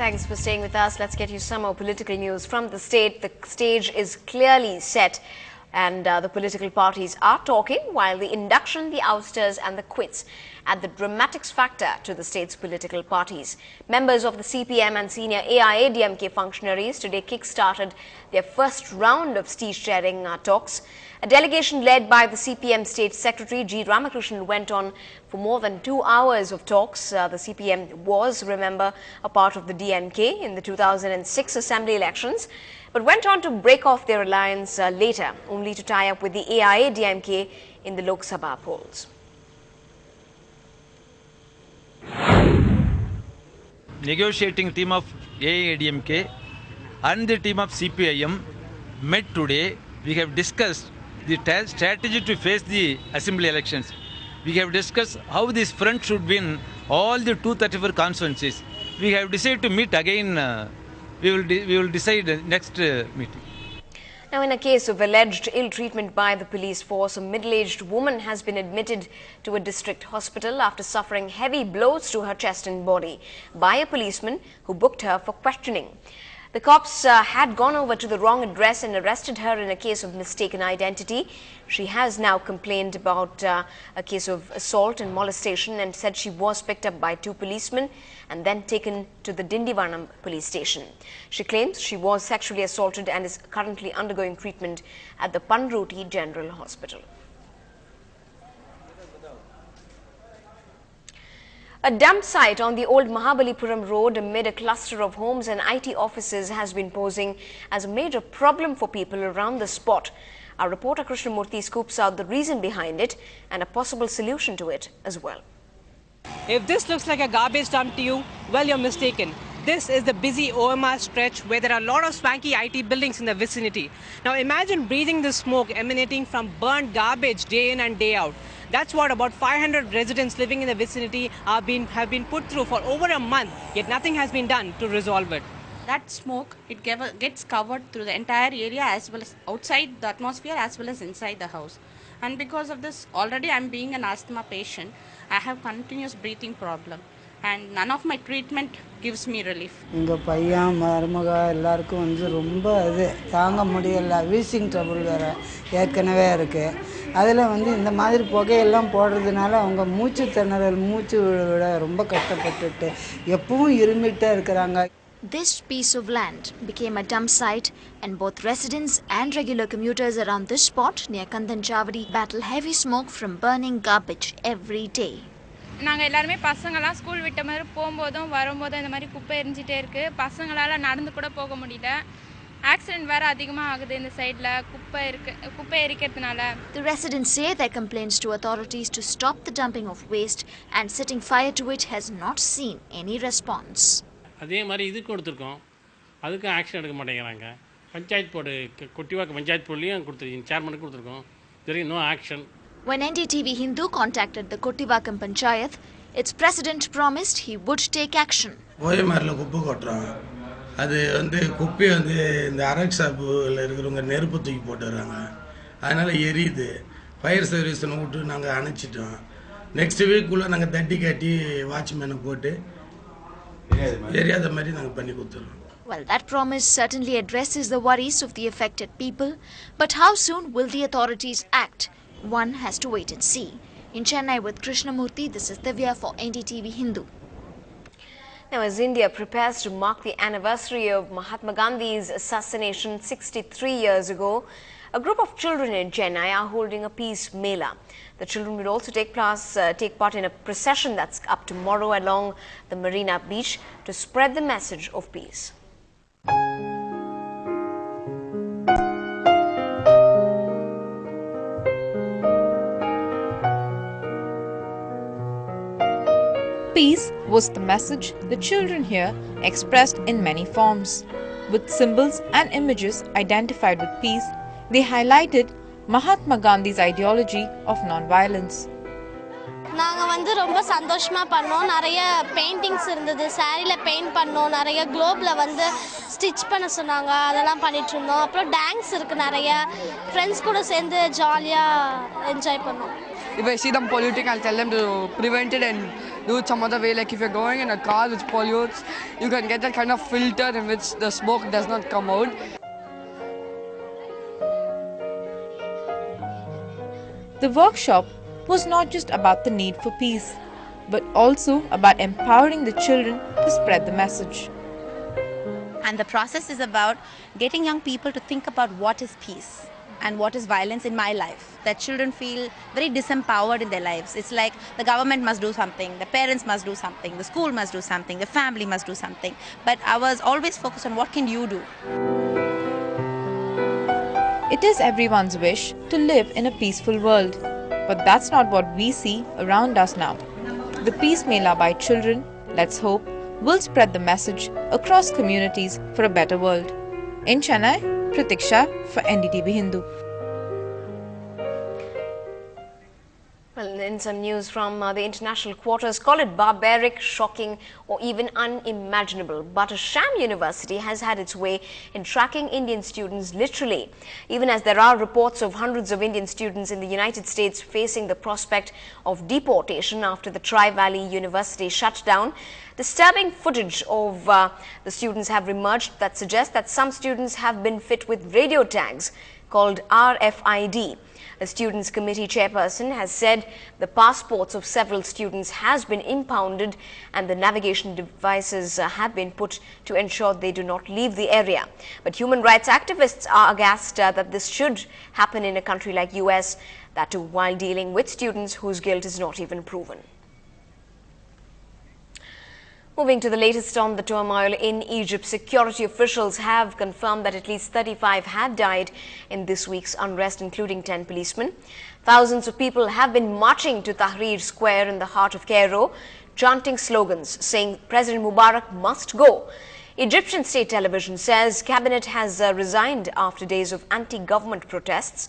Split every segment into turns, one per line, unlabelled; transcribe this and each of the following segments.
Thanks for staying with us. Let's get you some more political news from the state. The stage is clearly set and the political parties are talking, while the induction, the ousters and the quits add the dramatics factor to the state's political parties. Members of the CPM and senior AIADMK functionaries today kick-started their first round of stage-sharing talks. A delegation led by the CPM State Secretary G. Ramakrishnan went on for more than 2 hours of talks. The CPM was, remember, a part of the DMK in the 2006 Assembly elections, but went on to break off their alliance later, only to tie up with the AIADMK in the Lok Sabha polls.
Negotiating team of AIADMK and the team of CPIM met today. We have discussed the strategy to face the assembly elections. We have discussed how this front should win all the 234 constituencies. We have decided to meet again. We will decide next meeting.
Now, in a case of alleged ill treatment by the police force, a middle-aged woman has been admitted to a district hospital after suffering heavy blows to her chest and body by a policeman who booked her for questioning. The cops had gone over to the wrong address and arrested her in a case of mistaken identity. She has now complained about a case of assault and molestation and said she was picked up by 2 policemen and then taken to the Dindivanam police station. She claims she was sexually assaulted and is currently undergoing treatment at the Panruti General Hospital. A dump site on the old Mahabalipuram road amid a cluster of homes and IT offices has been posing as a major problem for people around the spot. Our reporter Krishnamurthy scoops out the reason behind it and a possible solution to it as well.
If this looks like a garbage dump to you, well, you're mistaken. This is the busy OMR stretch where there are a lot of swanky IT buildings in the vicinity. Now imagine breathing the smoke emanating from burnt garbage day in and day out. That's what about 500 residents living in the vicinity have been put through for over a month, yet nothing has been done to resolve it.
That smoke, it gets covered through the entire area as well as outside the atmosphere as well as inside the house. And because of this, already I'm being an asthma patient. I have continuous breathing problem and none of my treatment gives me relief.
Inga paiyan marumaga ellarkum vandu romba adu taanga mudiyala wheezing trouble vera ஏற்கனவே இருக்கு. அதில் வந்து இந்த மாதிரி புகையெல்லாம் போடுறதுனால அவங்க மூச்சு திணறல் மூச்சு விட ரொம்ப கஷ்டப்பட்டுட்டு எப்பவும் இருமிட்டே இருக்கிறாங்க.
This piece of land became a dump site and both residents and regular commuters around this spot near Kandanchavadi battle heavy smoke from burning garbage every day.
நாங்கள் எல்லாருமே பசங்களாம் ஸ்கூல் விட்ட மாதிரி போகும்போதும் வரும்போதும் இந்த மாதிரி குப்பை எரிஞ்சிட்டே இருக்குது. பசங்களால் நடந்து கூட போக முடியல. ஆக்சிடென்ட் வேறு அதிகமாக ஆகுது இந்த சைடில் குப்பை எரிக்கிறதுனால.
The residents say their complaints to authorities to stop the dumping of waste and setting fire to it has not seen any response.
அதே மாதிரி இது கொடுத்துருக்கோம், அதுக்கும் ஆக்ஷன் எடுக்க மாட்டேங்கிறாங்க. பஞ்சாயத்து போர்டு கொட்டிவாக்கு பஞ்சாயத்து போர்ட்லேயும் கொடுத்துருக்கோம், சேர்மனுக்கு கொடுத்துருக்கோம், there is no action.
When NDTV Hindu contacted the Kottivakam Panchayat, its president promised he would take action.
ஓயமாரில் குப்பை கொட்டுறாங்க, அது வந்து குப்பை வந்து இந்த அரக் ஷாப்பில் இருக்கிறவங்க நெருப்பு தூக்கி போட்டுறாங்க, அதனால் எரியுது. ஃபயர் சர்வீஸ்னு விட்டு நாங்கள் அணைச்சிட்டோம். நெக்ஸ்ட் வீக்குள்ளே நாங்கள் தட்டி காட்டி வாட்ச்மேனை போட்டு எரியாத மாதிரி நாங்கள் பண்ணி கொடுத்துருவோம்.
Well, that promise certainly addresses the worries of the affected people, but how soon will the authorities act? One has to wait and see. In Chennai with Krishnamurthy, this is Divya for NDTV Hindu.
Now, as India prepares to mark the anniversary of Mahatma Gandhi's assassination 63 years ago, a group of children in Chennai are holding a peace mela. The children will also take part in a procession that's up tomorrow along the Marina Beach to spread the message of peace.
Peace was the message the children here expressed in many forms. With symbols and images identified with peace, they highlighted Mahatma Gandhi's ideology of non-violence.
நாங்கள் வந்து ரொம்ப சந்தோஷமாக பண்ணோம். நிறைய paintings இருந்தது, சாரியில் paint பண்ணோம், நிறைய குளோபில் வந்து ஸ்டிச் பண்ண சொன்னாங்க, அதெல்லாம் பண்ணிட்டு இருந்தோம். அப்புறம் டான்ஸ் இருக்குது, நிறைய ஃப்ரெண்ட்ஸ் கூட சேர்ந்து ஜாலியாக என்ஜாய் பண்ணோம்.
if I see them polluting, I'll tell them to prevent it and do it some other way. Like if you're going in a car which pollutes, you can get that kind of filter in which the smoke does not come out.
The workshop was not just about the need for peace, but also about empowering the children to spread the message.
And the process is about getting young people to think about what is peace and what is violence in my life. That children feel very disempowered in their lives. It's like the government must do something, the parents must do something, the school must do something, the family must do something. But I was always focused on what can you do.
It is everyone's wish to live in a peaceful world, but that's not what we see around us now. The Peace Mela by children, let's hope, will spread the message across communities for a better world. In Chennai, Pratiksha for NDTV Hindu.
Well, in some news from the international quarters, call it barbaric, shocking or even unimaginable, but a sham university has had its way in tracking Indian students literally. Even as there are reports of hundreds of Indian students in the United States facing the prospect of deportation after the Tri-Valley University shut down, disturbing footage of the students have emerged that suggests that some students have been fit with radio tags called RFID. A students' committee chairperson has said the passports of several students has been impounded and the navigation devices have been put to ensure they do not leave the area. But human rights activists are aghast that this should happen in a country like US, that too while dealing with students whose guilt is not even proven. Moving to the latest on the turmoil in Egypt, security officials have confirmed that at least 35 have died in this week's unrest, including 10 policemen. Thousands of people have been marching to Tahrir Square in the heart of Cairo, chanting slogans saying President Mubarak must go. Egyptian state television says cabinet has resigned after days of anti-government protests.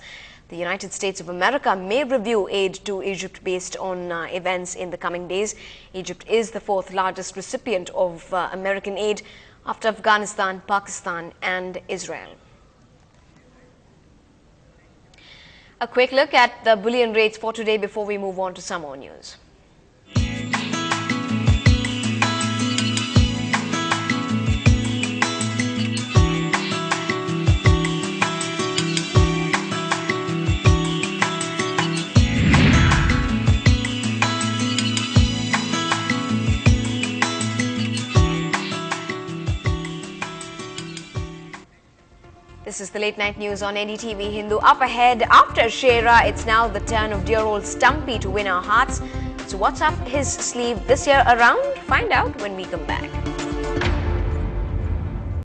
The United States of America may review aid to Egypt based on events in the coming days. Egypt is the fourth largest recipient of American aid after Afghanistan, Pakistan and Israel. A quick look at the bullion rates for today before we move on to some more news. This is the late night news on NDTV Hindu. Up ahead, after Shera, it's now the turn of dear old Stumpy to win our hearts. So what's up his sleeve this year around? Find out when we come back.